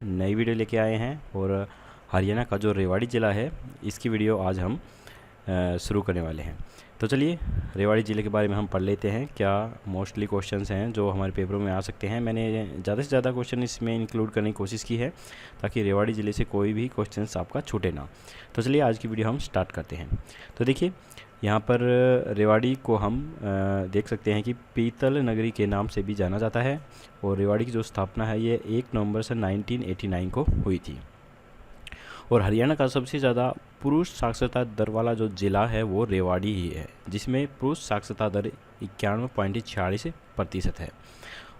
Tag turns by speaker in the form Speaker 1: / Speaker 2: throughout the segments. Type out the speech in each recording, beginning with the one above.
Speaker 1: नई वीडियो लेके आए हैं और हरियाणा का जो रेवाड़ी ज़िला है इसकी वीडियो आज हम शुरू करने वाले हैं। तो चलिए रेवाड़ी ज़िले के बारे में हम पढ़ लेते हैं। क्या मोस्टली क्वेश्चंस हैं जो हमारे पेपरों में आ सकते हैं। मैंने ज़्यादा से ज़्यादा क्वेश्चन इसमें इंक्लूड करने की कोशिश की है ताकि रेवाड़ी ज़िले से कोई भी क्वेश्चंस आपका छूटे ना। तो चलिए आज की वीडियो हम स्टार्ट करते हैं। तो देखिए यहाँ पर रेवाड़ी को हम देख सकते हैं कि पीतल नगरी के नाम से भी जाना जाता है और रेवाड़ी की जो स्थापना है ये 1 नवंबर सन 1989 को हुई थी। और हरियाणा का सबसे ज़्यादा पुरुष साक्षरता दर वाला जो ज़िला है वो रेवाड़ी ही है, जिसमें पुरुष साक्षरता दर 91.46% है।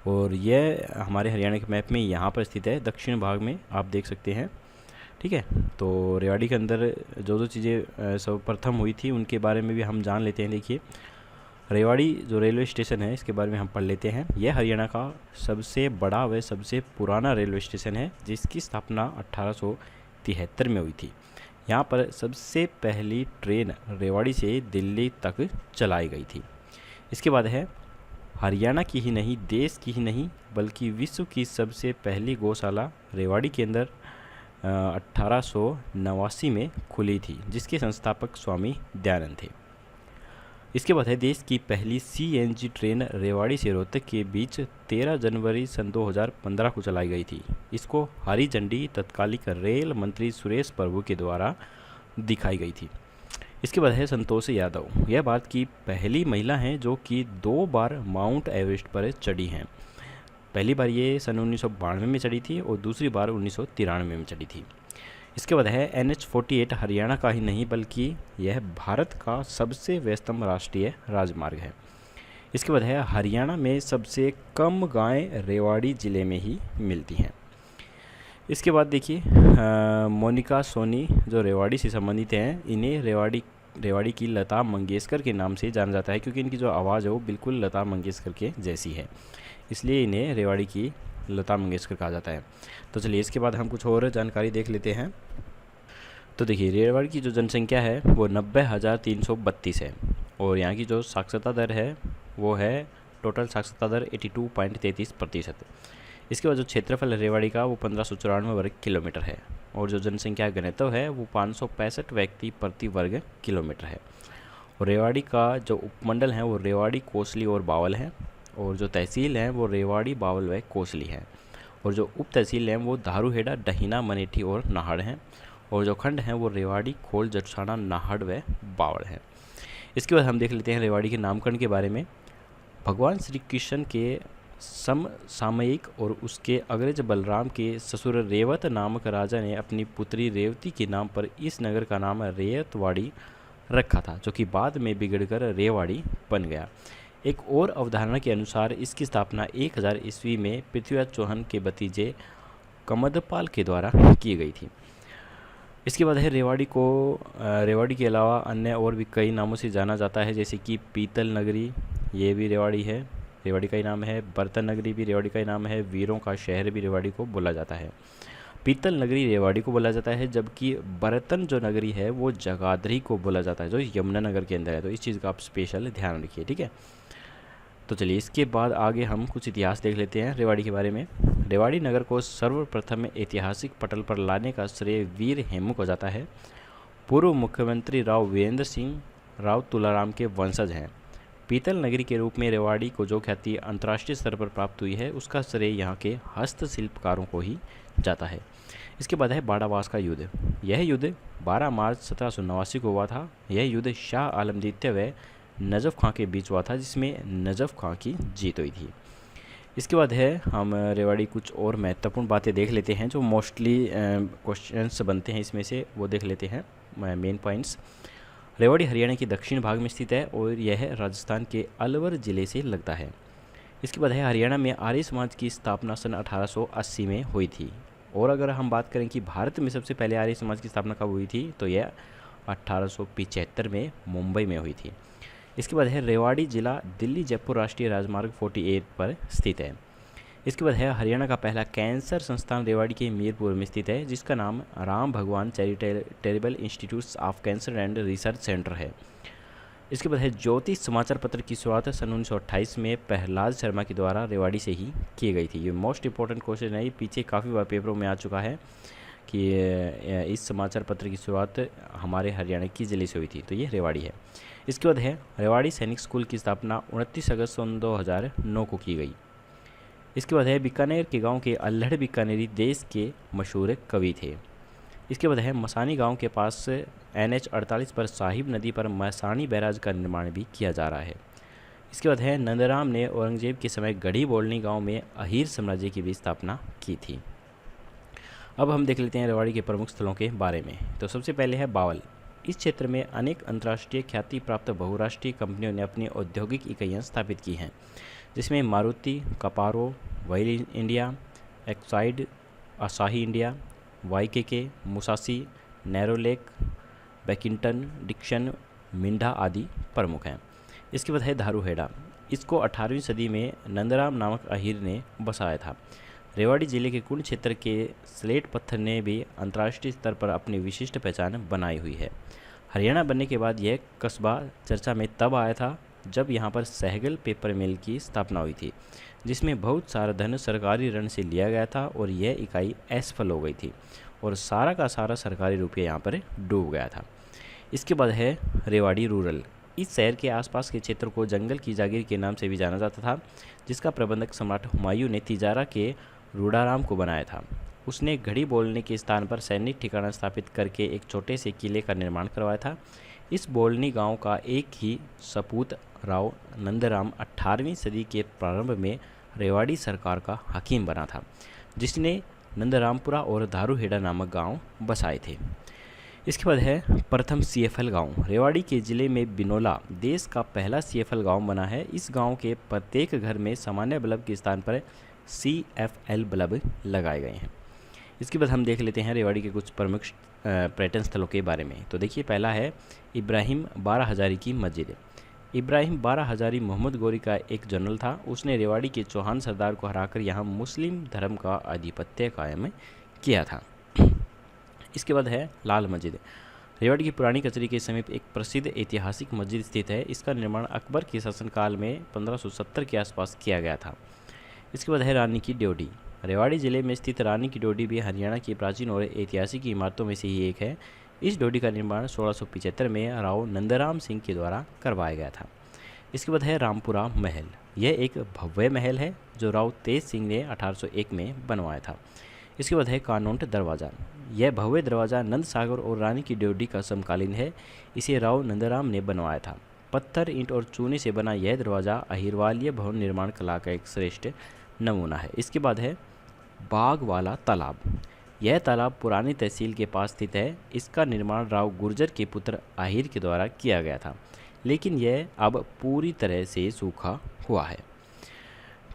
Speaker 1: और यह हमारे हरियाणा के मैप में यहाँ पर स्थित है, दक्षिण भाग में आप देख सकते हैं। ठीक है, तो रेवाड़ी के अंदर जो चीज़ें सर्वप्रथम हुई थी उनके बारे में भी हम जान लेते हैं। देखिए रेवाड़ी जो रेलवे स्टेशन है इसके बारे में हम पढ़ लेते हैं। यह हरियाणा का सबसे बड़ा व सबसे पुराना रेलवे स्टेशन है, जिसकी स्थापना 1873 में हुई थी। यहाँ पर सबसे पहली ट्रेन रेवाड़ी से दिल्ली तक चलाई गई थी। इसके बाद है हरियाणा की ही नहीं, देश की ही नहीं बल्कि विश्व की सबसे पहली गौशाला रेवाड़ी के अंदर 1889 में खुली थी, जिसके संस्थापक स्वामी दयानंद थे। इसके बाद है देश की पहली CNG ट्रेन रेवाड़ी से रोहतक के बीच 13 जनवरी सन 2015 को चलाई गई थी। इसको हरी झंडी तत्कालिक रेल मंत्री सुरेश प्रभु के द्वारा दिखाई गई थी। इसके बाद है संतोष यादव। यह भारत की पहली महिला हैं जो कि 2 बार माउंट एवरेस्ट पर चढ़ी हैं। पहली बार ये सन 1992 में चढ़ी थी और दूसरी बार 1993 में चढ़ी थी। इसके बाद है NH-48 हरियाणा का ही नहीं बल्कि यह भारत का सबसे व्यस्तम राष्ट्रीय राजमार्ग है। इसके बाद है हरियाणा में सबसे कम गायें रेवाड़ी ज़िले में ही मिलती हैं। इसके बाद देखिए मोनिका सोनी जो रेवाड़ी से संबंधित हैं, इन्हें रेवाड़ी की लता मंगेशकर के नाम से जाना जाता है, क्योंकि इनकी जो आवाज़ है वो बिल्कुल लता मंगेशकर के जैसी है, इसलिए इन्हें रेवाड़ी की लता मंगेशकर कहा जाता है। तो चलिए इसके बाद हम कुछ और जानकारी देख लेते हैं। तो देखिए रेवाड़ी की जो जनसंख्या है वो 90,332 है और यहाँ की जो साक्षरता दर है वो है टोटल साक्षरता दर 82.33%। इसके बाद जो क्षेत्रफल है रेवाड़ी का वो 1594 वर्ग किलोमीटर है और जो जनसंख्या घनत्व है वो 565 व्यक्ति प्रति वर्ग किलोमीटर है। और रेवाड़ी का जो उपमंडल है वो रेवाड़ी, कोसली और बावल है और जो तहसील हैं वो रेवाड़ी, बावल व कोसली हैं और जो उप तहसील हैं वो धारूहेड़ा, डहीना, मनेठी और नाहड़ हैं और जो खंड हैं वो रेवाड़ी, खोल, जटसाना, नाहड़ व बावल हैं। इसके बाद हम देख लेते हैं रेवाड़ी के नामकरण के बारे में। भगवान श्री कृष्ण के समसामयिक और उसके अग्रज बलराम के ससुर रेवत नामक राजा ने अपनी पुत्री रेवती के नाम पर इस नगर का नाम रेयतवाड़ी रखा था, जो कि बाद में बिगड़कर रेवाड़ी बन गया। एक और अवधारणा के अनुसार इसकी स्थापना 1000 ईस्वी में पृथ्वीराज चौहान के भतीजे कमदपाल के द्वारा की गई थी। इसके बाद है रेवाड़ी के अलावा अन्य और भी कई नामों से जाना जाता है, जैसे कि पीतल नगरी, ये भी रेवाड़ी है, रेवाड़ी का ही नाम है। बर्तन नगरी भी रेवाड़ी का ही नाम है। वीरों का शहर भी रेवाड़ी को बोला जाता है। पीतल नगरी रेवाड़ी को बोला जाता है, जबकि बर्तन जो नगरी है वो जगाधरी को बोला जाता है, जो यमुनानगर के अंदर है। तो इस चीज़ का आप स्पेशल ध्यान रखिए, ठीक है। तो चलिए इसके बाद आगे हम कुछ इतिहास देख लेते हैं रेवाड़ी के बारे में। रेवाड़ी नगर को सर्वप्रथम ऐतिहासिक पटल पर लाने का श्रेय वीर हेमू को जाता है। पूर्व मुख्यमंत्री राव वीरेंद्र सिंह राव तुलाराम के वंशज हैं। पीतल नगरी के रूप में रेवाड़ी को जो ख्याति अंतर्राष्ट्रीय स्तर पर प्राप्त हुई है उसका श्रेय यहाँ के हस्तशिल्पकारों को ही जाता है। इसके बाद है बाड़ावास का युद्ध। यह युद्ध 12 मार्च 1789 को हुआ था। यह युद्ध शाह आलम द्वितीय व नजफ़ खां के बीच हुआ था, जिसमें नजफ़ खां की जीत हुई थी। इसके बाद है हम रेवाड़ी कुछ और महत्वपूर्ण बातें देख लेते हैं जो मोस्टली क्वेश्चंस बनते हैं इसमें से, वो देख लेते हैं मेन पॉइंट्स। रेवाड़ी हरियाणा के दक्षिण भाग में स्थित है और यह राजस्थान के अलवर ज़िले से लगता है। इसके बाद है हरियाणा में आर्य समाज की स्थापना सन 1880 में हुई थी। और अगर हम बात करें कि भारत में सबसे पहले आर्य समाज की स्थापना कब हुई थी, तो यह 1875 में मुंबई में हुई थी। इसके बाद है रेवाड़ी ज़िला दिल्ली जयपुर राष्ट्रीय राजमार्ग 48 पर स्थित है। इसके बाद है हरियाणा का पहला कैंसर संस्थान रेवाड़ी के मीरपुर में स्थित है, जिसका नाम राम भगवान charitable institute of cancer and research centre है। इसके बाद है ज्योति समाचार पत्र की शुरुआत सन 1928 में प्रहलाद शर्मा के द्वारा रेवाड़ी से ही की गई थी। ये मोस्ट इंपॉर्टेंट क्वेश्चन है, ये पीछे काफ़ी बार पेपरों में आ चुका है कि इस समाचार पत्र की शुरुआत हमारे हरियाणा की ज़िले से हुई थी, तो ये रेवाड़ी है। इसके बाद है रेवाड़ी सैनिक स्कूल की स्थापना 29 अगस्त सन 2009 को की गई। इसके बाद है बीकानेर के गांव के अल्हड़ बीकानेरी देश के मशहूर कवि थे। इसके बाद है मसानी गांव के पास NH 48 पर साहिब नदी पर मसानी बैराज का निर्माण भी किया जा रहा है। इसके बाद है नंदराम ने औरंगजेब के समय गढ़ी बोलनी गांव में अहीर साम्राज्य की भी स्थापना की थी। अब हम देख लेते हैं रेवाड़ी के प्रमुख स्थलों के बारे में। तो सबसे पहले है बावल। इस क्षेत्र में अनेक अंतर्राष्ट्रीय ख्याति प्राप्त बहुराष्ट्रीय कंपनियों ने अपनी औद्योगिक इकाइयाँ स्थापित की हैं, जिसमें Maruti, Caparo, Wheels India, Exide, Asahi India, YKK, Musashi, Nerolac, बैकिंगटन, डिक्सन, मिंडा आदि प्रमुख हैं। इसके बाद है धारूहेड़ा। इसको 18वीं सदी में नंदराम नामक अहीर ने बसाया था। रेवाड़ी जिले के कुंड क्षेत्र के स्लेट पत्थर ने भी अंतर्राष्ट्रीय स्तर पर अपनी विशिष्ट पहचान बनाई हुई है। हरियाणा बनने के बाद यह कस्बा चर्चा में तब आया था जब यहाँ पर सहगल पेपर मिल की स्थापना हुई थी, जिसमें बहुत सारा धन सरकारी ऋण से लिया गया था और यह इकाई असफल हो गई थी और सारा का सारा सरकारी रुपया यहाँ पर डूब गया था। इसके बाद है रेवाड़ी रूरल। इस शहर के आसपास के क्षेत्र को जंगल की जागीर के नाम से भी जाना जाता था, जिसका प्रबंधक सम्राट हुमायूं ने तिजारा के रूडाराम को बनाया था। उसने घड़ी बोलने के स्थान पर सैनिक ठिकाना स्थापित करके एक छोटे से किले का निर्माण करवाया था। इस बोलनी गांव का एक ही सपूत राव नंदराम 18वीं सदी के प्रारंभ में रेवाड़ी सरकार का हकीम बना था, जिसने नंदरामपुरा और धारूहेड़ा नामक गांव बसाए थे। इसके बाद है प्रथम CFL गांव। रेवाड़ी के ज़िले में बिनोला देश का पहला CFL गांव बना है। इस गांव के प्रत्येक घर में सामान्य बल्ब के स्थान पर CFL बल्ब लगाए गए हैं। इसके बाद हम देख लेते हैं रेवाड़ी के कुछ प्रमुख पर्यटन स्थलों के बारे में। तो देखिए, पहला है इब्राहिम बारह हज़ारी की मस्जिद। इब्राहिम बारह हज़ारी मोहम्मद गौरी का एक जनरल था। उसने रेवाड़ी के चौहान सरदार को हराकर यहाँ मुस्लिम धर्म का आधिपत्य कायम किया था। इसके बाद है लाल मस्जिद। रेवाड़ी की पुरानी कचहरी के समीप एक प्रसिद्ध ऐतिहासिक मस्जिद स्थित है। इसका निर्माण अकबर के शासनकाल में 1570 के आसपास किया गया था। इसके बाद है रानी की ड्योढ़ी। रेवाड़ी जिले में स्थित रानी की ड्योढ़ी भी हरियाणा की प्राचीन और ऐतिहासिक इमारतों में से ही एक है। इस ड्योढ़ी का निर्माण 1675 में राव नंदराम सिंह के द्वारा करवाया गया था। इसके बाद है रामपुरा महल। यह एक भव्य महल है जो राव तेज सिंह ने 1801 में बनवाया था। इसके बाद है कानोट दरवाज़ा। यह भव्य दरवाज़ा नंद सागर और रानी की ड्योढ़ी का समकालीन है। इसे राव नंदराम ने बनवाया था। पत्थर, ईंट और चूने से बना यह दरवाज़ा अहिरवालिया भवन निर्माण कला का एक श्रेष्ठ नमूना है। इसके बाद है बाग वाला तालाब। यह तालाब पुरानी तहसील के पास स्थित है। इसका निर्माण राव गुर्जर के पुत्र आहिर के द्वारा किया गया था, लेकिन यह अब पूरी तरह से सूखा हुआ है।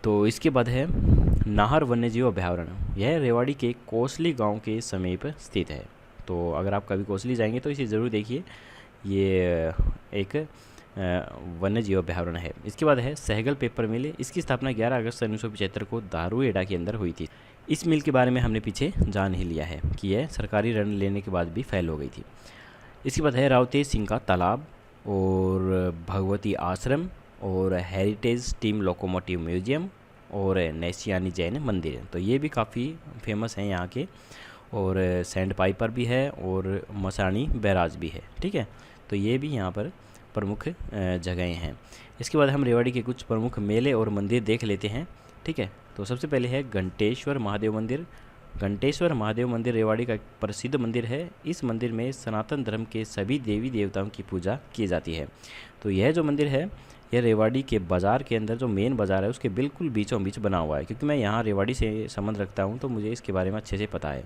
Speaker 1: तो इसके बाद है नाहर वन्यजीव अभयारण्य। यह रेवाड़ी के कोसली गांव के समीप स्थित है। तो अगर आप कभी कोसली जाएंगे तो इसे ज़रूर देखिए, ये एक वन्यजीव अभयारण्य है। इसके बाद है सहगल पेपर मिल। इसकी स्थापना 11 अगस्त 1975 को धारूहेड़ा के अंदर हुई थी। इस मिल के बारे में हमने पीछे जान ही लिया है कि यह सरकारी ऋण लेने के बाद भी फैल हो गई थी। इसके बाद है राव तेज सिंह का तालाब और भगवती आश्रम और हेरिटेज स्टीम लोकोमोटिव म्यूजियम और नैसियानी जैन मंदिर। तो ये भी काफ़ी फेमस हैं यहाँ के, और सैंड पाइपर भी है और मसानी बैराज भी है। ठीक है, तो ये भी यहाँ पर प्रमुख जगहें हैं। इसके बाद हम रेवाड़ी के कुछ प्रमुख मेले और मंदिर देख लेते हैं। ठीक है, तो सबसे पहले है घंटेश्वर महादेव मंदिर। घंटेश्वर महादेव मंदिर रेवाड़ी का एक प्रसिद्ध मंदिर है। इस मंदिर में सनातन धर्म के सभी देवी देवताओं की पूजा की जाती है। तो यह जो मंदिर है, यह रेवाड़ी के बाज़ार के अंदर, जो मेन बाज़ार है उसके बिल्कुल बीचों बीच बना हुआ है। क्योंकि मैं यहाँ रेवाड़ी से संबंध रखता हूँ तो मुझे इसके बारे में अच्छे से पता है।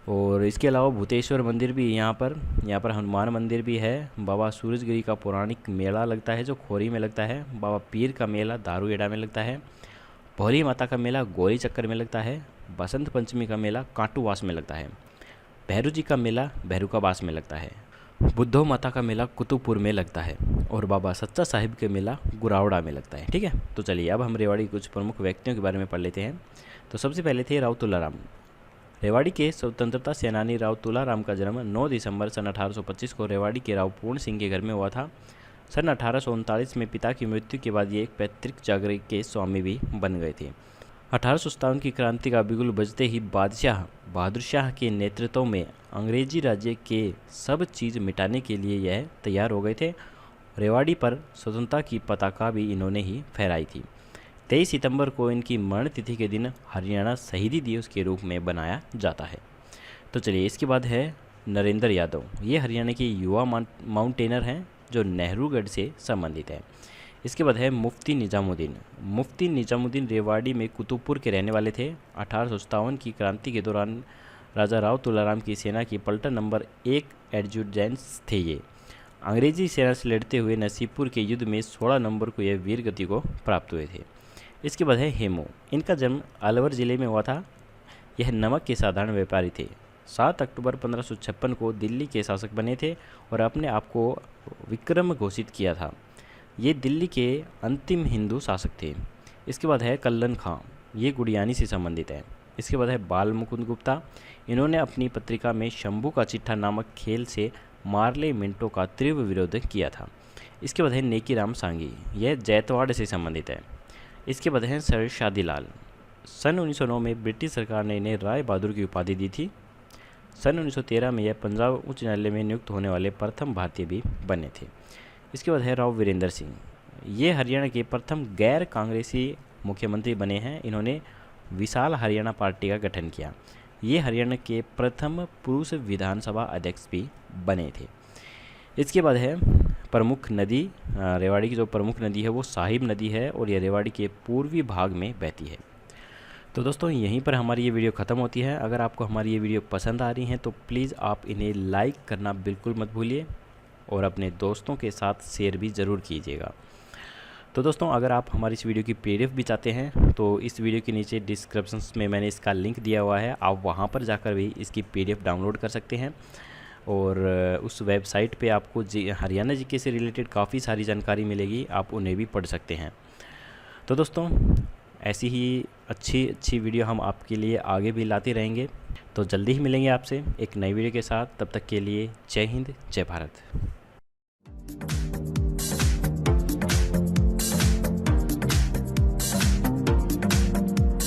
Speaker 1: और इसके अलावा भूतेश्वर मंदिर भी यहाँ पर हनुमान मंदिर भी है। बाबा सूरजगिरी का पौराणिक मेला लगता है जो खोरी में लगता है। बाबा पीर का मेला धारूहेड़ा में लगता है। भौरी माता का मेला गोरी चक्कर में लगता है। बसंत पंचमी का मेला कांटूवास में लगता है। भैरू जी का मेला भैरूकावास में लगता है। बुद्धो माता का मेला कुतुबपुर में लगता है। और बाबा सच्चा साहिब के मेला गुरावड़ा में लगता है। ठीक है, तो चलिए अब हम रेवाड़ी के कुछ प्रमुख व्यक्तियों के बारे में पढ़ लेते हैं। तो सबसे पहले थे राव तुलाराम। रेवाड़ी के स्वतंत्रता सेनानी राव तुलाराम का जन्म 9 दिसंबर सन 1825 को रेवाड़ी के राव पूर्ण सिंह के घर में हुआ था। सन 1839 में पिता की मृत्यु के बाद ये एक पैतृक जागीर के स्वामी भी बन गए थे। 1857 की क्रांति का बिगुल बजते ही बादशाह बहादुर शाह के नेतृत्व में अंग्रेजी राज्य के सब चीज़ मिटाने के लिए यह तैयार हो गए थे। रेवाड़ी पर स्वतंत्रता की पताका भी इन्होंने ही फहराई थी। 23 सितंबर को इनकी मरण तिथि के दिन हरियाणा शहीदी दिवस के रूप में बनाया जाता है। तो चलिए, इसके बाद है नरेंद्र यादव। ये हरियाणा के युवा माउंटेनर हैं जो नेहरूगढ़ से संबंधित है। इसके बाद है मुफ्ती निजामुद्दीन। मुफ्ती निजामुद्दीन रेवाड़ी में कुतुबपुर के रहने वाले थे। 1857 की क्रांति के दौरान राजा राव तुलाराम की सेना की पलटन नंबर 1 एडजुटेंट थे। ये अंग्रेजी सेना से लड़ते हुए नसीबपुर के युद्ध में 16 नंबर को यह वीर गति को प्राप्त हुए थे। इसके बाद है हेमू। इनका जन्म अलवर जिले में हुआ था। यह नमक के साधारण व्यापारी थे। 7 अक्टूबर 1556 को दिल्ली के शासक बने थे और अपने आप को विक्रम घोषित किया था। ये दिल्ली के अंतिम हिंदू शासक थे। इसके बाद है कल्लन खां। ये गुड़ियानी से संबंधित है। इसके बाद है बाल मुकुंद गुप्ता। इन्होंने अपनी पत्रिका में शंभू का चिट्ठा नामक खेल से मार्ले मिंटो का तीव्र विरोध किया था। इसके बाद है नेकीराम सांगी। यह जैतवाड़ से संबंधित है। इसके बाद है सर शादीलाल। सन 1909 में ब्रिटिश सरकार ने इन्हें राय बहादुर की उपाधि दी थी। सन 1913 में यह पंजाब उच्च न्यायालय में नियुक्त होने वाले प्रथम भारतीय भी बने थे। इसके बाद है राव वीरेंद्र सिंह। ये हरियाणा के प्रथम गैर कांग्रेसी मुख्यमंत्री बने हैं। इन्होंने विशाल हरियाणा पार्टी का गठन किया। ये हरियाणा के प्रथम पुरुष विधानसभा अध्यक्ष भी बने थे। इसके बाद है प्रमुख नदी। रेवाड़ी की जो प्रमुख नदी है वो साहिब नदी है और यह रेवाड़ी के पूर्वी भाग में बहती है। तो दोस्तों, यहीं पर हमारी ये वीडियो ख़त्म होती है। अगर आपको हमारी ये वीडियो पसंद आ रही है तो प्लीज़ आप इन्हें लाइक करना बिल्कुल मत भूलिए और अपने दोस्तों के साथ शेयर भी ज़रूर कीजिएगा। तो दोस्तों, अगर आप हमारी इस वीडियो की पीडीएफ भी चाहते हैं तो इस वीडियो के नीचे डिस्क्रिप्शन में मैंने इसका लिंक दिया हुआ है। आप वहां पर जाकर भी इसकी पीडीएफ डाउनलोड कर सकते हैं और उस वेबसाइट पे आपको हरियाणा जीके से रिलेटेड काफ़ी सारी जानकारी मिलेगी। आप उन्हें भी पढ़ सकते हैं। तो दोस्तों, ऐसी ही अच्छी वीडियो हम आपके लिए आगे भी लाते रहेंगे। तो जल्दी ही मिलेंगे आपसे एक नई वीडियो के साथ। तब तक के लिए जय हिंद, जय भारत।